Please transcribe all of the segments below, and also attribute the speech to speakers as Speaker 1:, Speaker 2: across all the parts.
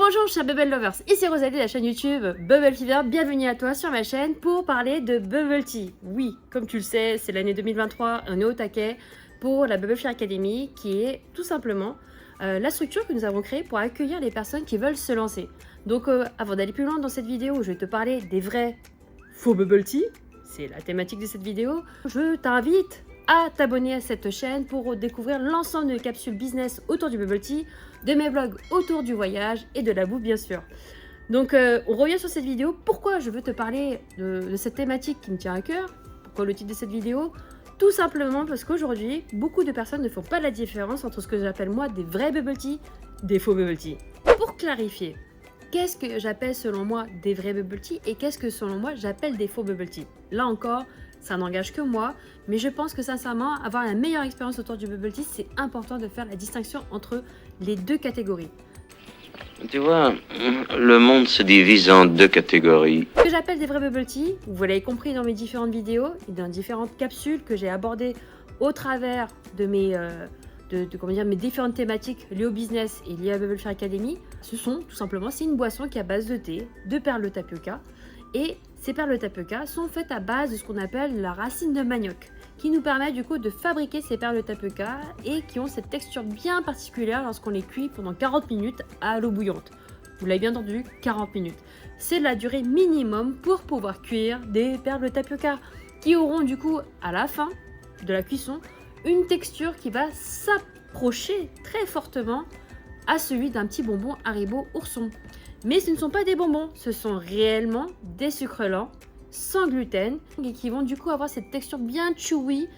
Speaker 1: Bonjour chers Bubble Lovers, ici Rosalie de la chaîne YouTube Bubble Fever, bienvenue à toi sur ma chaîne pour parler de Bubble Tea. Oui, comme tu le sais, c'est l'année 2023, on est au taquet pour la Bubble Fever Academy qui est tout simplement la structure que nous avons créée pour accueillir les personnes qui veulent se lancer. Donc avant d'aller plus loin dans cette vidéo, je vais te parler des vrais faux Bubble Tea, c'est la thématique de cette vidéo. Je t'invite à t'abonner à cette chaîne pour découvrir l'ensemble de capsules business autour du bubble tea, de mes vlogs autour du voyage et de la bouffe bien sûr. Donc on revient sur cette vidéo. Pourquoi je veux te parler de cette thématique qui me tient à cœur? Pourquoi le titre de cette vidéo? Tout simplement parce qu'aujourd'hui, beaucoup de personnes ne font pas la différence entre ce que j'appelle moi des vrais bubble tea, des faux bubble tea. Pour clarifier, qu'est-ce que j'appelle selon moi des vrais bubble tea et qu'est-ce que selon moi j'appelle des faux bubble tea? Là encore, ça n'engage que moi, mais je pense que sincèrement, avoir la meilleure expérience autour du bubble tea, c'est important de faire la distinction entre les deux catégories.
Speaker 2: Tu vois, le monde se divise en deux catégories.
Speaker 1: Ce que j'appelle des vrais bubble tea, vous l'avez compris dans mes différentes vidéos et dans différentes capsules que j'ai abordées au travers de mes, mes différentes thématiques liées au business et liées à Bubble Fever Academy, ce sont tout simplement, c'est une boisson qui est à base de thé, de perles de tapioca. Et ces perles de tapioca sont faites à base de ce qu'on appelle la racine de manioc, qui nous permet du coup de fabriquer ces perles de tapioca et qui ont cette texture bien particulière lorsqu'on les cuit pendant 40 minutes à l'eau bouillante. Vous l'avez bien entendu, 40 minutes. C'est la durée minimum pour pouvoir cuire des perles de tapioca qui auront du coup à la fin de la cuisson une texture qui va s'approcher très fortement à celui d'un petit bonbon Haribo ourson. Mais ce ne sont pas des bonbons, ce sont réellement des sucres lents, sans gluten, et qui vont du coup avoir cette texture bien chewy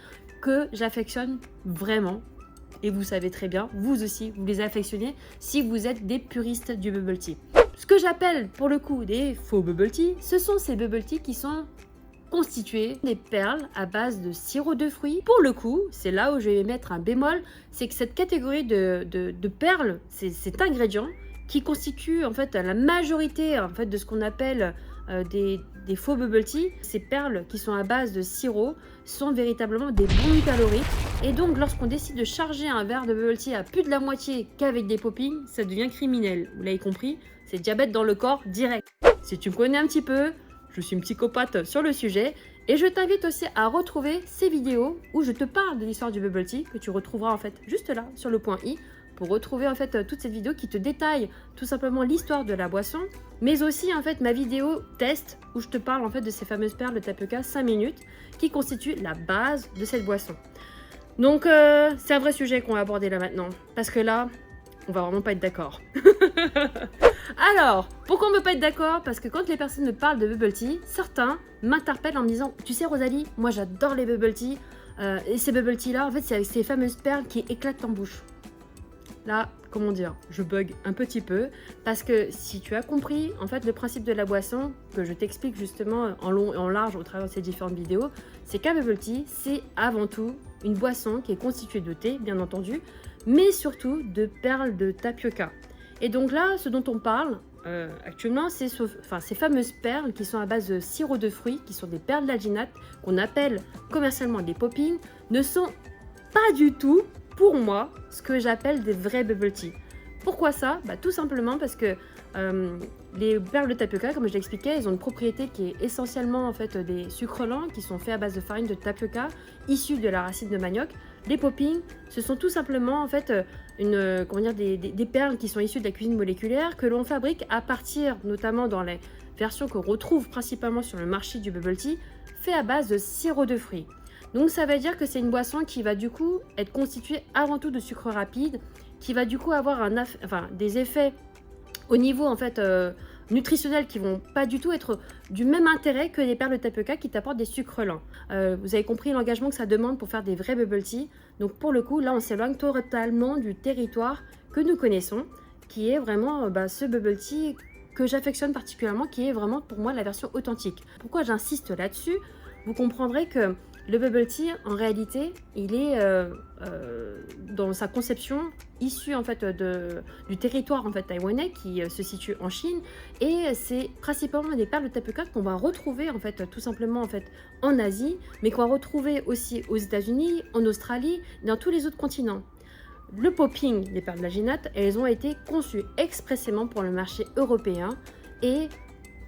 Speaker 1: que j'affectionne vraiment. Et vous savez très bien, vous aussi, vous les affectionnez si vous êtes des puristes du bubble tea. Ce que j'appelle pour le coup des faux bubble tea, ce sont ces bubble tea qui sont constitués des perles à base de sirop de fruits. Pour le coup, c'est là où je vais mettre un bémol, c'est que cette catégorie de perles, cet ingrédient, qui constitue en fait la majorité en fait de ce qu'on appelle des faux bubble tea. Ces perles qui sont à base de sirop sont véritablement des bombes caloriques et donc lorsqu'on décide de charger un verre de bubble tea à plus de la moitié qu'avec des poppings, ça devient criminel. Vous l'avez compris, c'est diabète dans le corps direct. Si tu me connais un petit peu, je suis une psychopathe sur le sujet et je t'invite aussi à retrouver ces vidéos où je te parle de l'histoire du bubble tea que tu retrouveras en fait juste là sur le point I, pour retrouver en fait toute cette vidéo qui te détaille tout simplement l'histoire de la boisson, mais aussi en fait ma vidéo test où je te parle en fait de ces fameuses perles de tapioca 5 minutes qui constituent la base de cette boisson. Donc c'est un vrai sujet qu'on va aborder là maintenant, parce que là, on va vraiment pas être d'accord. Alors, pourquoi on ne peut pas être d'accord? Parce que quand les personnes me parlent de bubble tea, certains m'interpellent en me disant « Tu sais Rosalie, moi j'adore les bubble tea, et ces bubble tea là, en fait c'est avec ces fameuses perles qui éclatent en bouche. » Là, comment dire, je bug un petit peu parce que si tu as compris en fait le principe de la boisson que je t'explique justement en long et en large au travers de ces différentes vidéos, c'est qu'un bubble tea, c'est avant tout une boisson qui est constituée de thé, bien entendu, mais surtout de perles de tapioca. Et donc là, ce dont on parle actuellement, c'est ces fameuses perles qui sont à base de sirop de fruits, qui sont des perles d'alginate, qu'on appelle commercialement des poppings, ne sont pas du tout, pour moi, ce que j'appelle des vrais bubble tea. Pourquoi ça? Tout simplement parce que les perles de tapioca, comme je l'expliquais, elles ont une propriété qui est essentiellement en fait des sucres lents qui sont faits à base de farine de tapioca issus de la racine de manioc. Les poppings, ce sont tout simplement en fait des perles qui sont issues de la cuisine moléculaire que l'on fabrique à partir, notamment dans les versions qu'on retrouve principalement sur le marché du bubble tea, fait à base de sirop de fruits. Donc ça veut dire que c'est une boisson qui va du coup être constituée avant tout de sucre rapide, qui va du coup avoir des effets au niveau en fait nutritionnels qui vont pas du tout être du même intérêt que les perles de tapioca qui t'apportent des sucres lents. Vous avez compris l'engagement que ça demande pour faire des vrais bubble tea. Donc pour le coup là on s'éloigne totalement du territoire que nous connaissons, qui est vraiment ce bubble tea que j'affectionne particulièrement, qui est vraiment pour moi la version authentique. Pourquoi j'insiste là-dessus? Vous comprendrez que le bubble tea, en réalité, il est dans sa conception issu en fait du territoire en fait taïwanais qui se situe en Chine, et c'est principalement des perles de tapioca qu'on va retrouver en fait tout simplement en fait en Asie, mais qu'on va retrouver aussi aux États-Unis, en Australie, dans tous les autres continents. le popping des perles d'alginate, elles ont été conçues expressément pour le marché européen et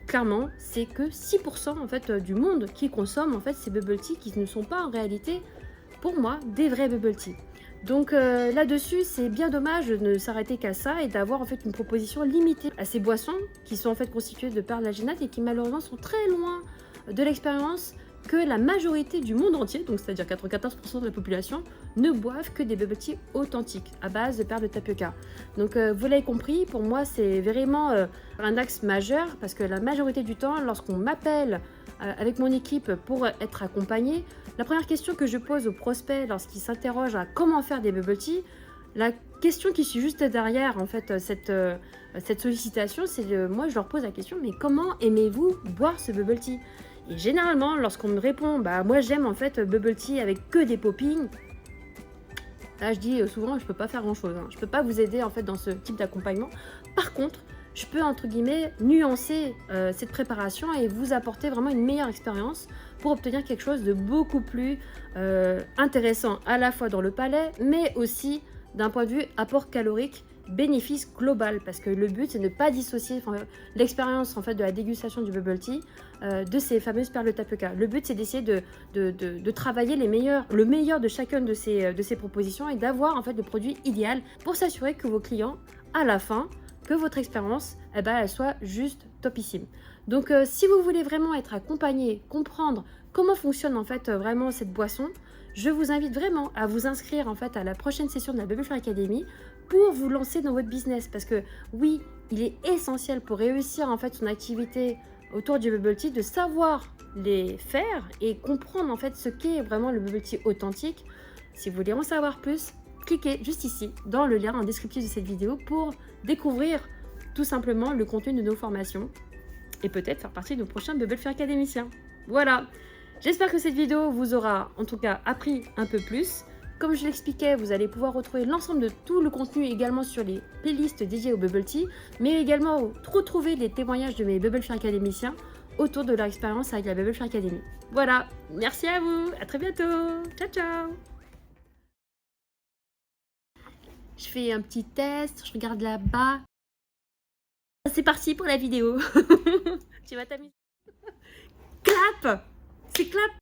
Speaker 1: clairement, c'est que 6% en fait du monde qui consomme en fait ces bubble tea qui ne sont pas en réalité, pour moi, des vrais bubble tea. Donc là-dessus, c'est bien dommage de ne s'arrêter qu'à ça et d'avoir en fait une proposition limitée à ces boissons qui sont en fait constituées de perles d'alginate et qui malheureusement sont très loin de l'expérience que la majorité du monde entier, donc c'est-à-dire 94% de la population, ne boivent que des bubble tea authentiques à base de perles de tapioca. Donc vous l'avez compris, pour moi c'est vraiment un axe majeur parce que la majorité du temps, lorsqu'on m'appelle avec mon équipe pour être accompagné, la première question que je pose aux prospects lorsqu'ils s'interrogent à comment faire des bubble tea, la question qui suit juste derrière en fait cette sollicitation, c'est moi je leur pose la question, mais comment aimez-vous boire ce bubble tea? Et généralement, lorsqu'on me répond, bah moi j'aime en fait bubble tea avec que des poppings, là je dis souvent je peux pas faire grand chose, hein. Je peux pas vous aider en fait dans ce type d'accompagnement. Par contre, je peux entre guillemets nuancer cette préparation et vous apporter vraiment une meilleure expérience pour obtenir quelque chose de beaucoup plus intéressant à la fois dans le palais, mais aussi d'un point de vue apport calorique, bénéfice global, parce que le but c'est de ne pas dissocier l'expérience en fait de la dégustation du bubble tea de ces fameuses perles de tapioca. Le but c'est d'essayer de travailler le meilleur de chacune de ces propositions et d'avoir en fait le produit idéal pour s'assurer que vos clients à la fin, que votre expérience elle soit juste topissime. Donc si vous voulez vraiment être accompagné, comprendre comment fonctionne en fait vraiment cette boisson, je vous invite vraiment à vous inscrire en fait à la prochaine session de la Bubble Flair Academy pour vous lancer dans votre business, parce que oui, il est essentiel pour réussir en fait son activité autour du bubble tea de savoir les faire et comprendre en fait ce qu'est vraiment le bubble tea authentique. Si vous voulez en savoir plus, cliquez juste ici dans le lien en descriptif de cette vidéo pour découvrir tout simplement le contenu de nos formations et peut-être faire partie de nos prochains Bubble Flair académiciens. Voilà, j'espère que cette vidéo vous aura en tout cas appris un peu plus. Comme je l'expliquais, vous allez pouvoir retrouver l'ensemble de tout le contenu également sur les playlists dédiées au bubble tea, mais également retrouver les témoignages de mes Bubble Flair académiciens autour de leur expérience avec la Bubble Flair Academy. Voilà, merci à vous, à très bientôt, ciao ciao. Je fais un petit test, je regarde là-bas. C'est parti pour la vidéo. Tu vas t'amuser. Clap! C'est clap!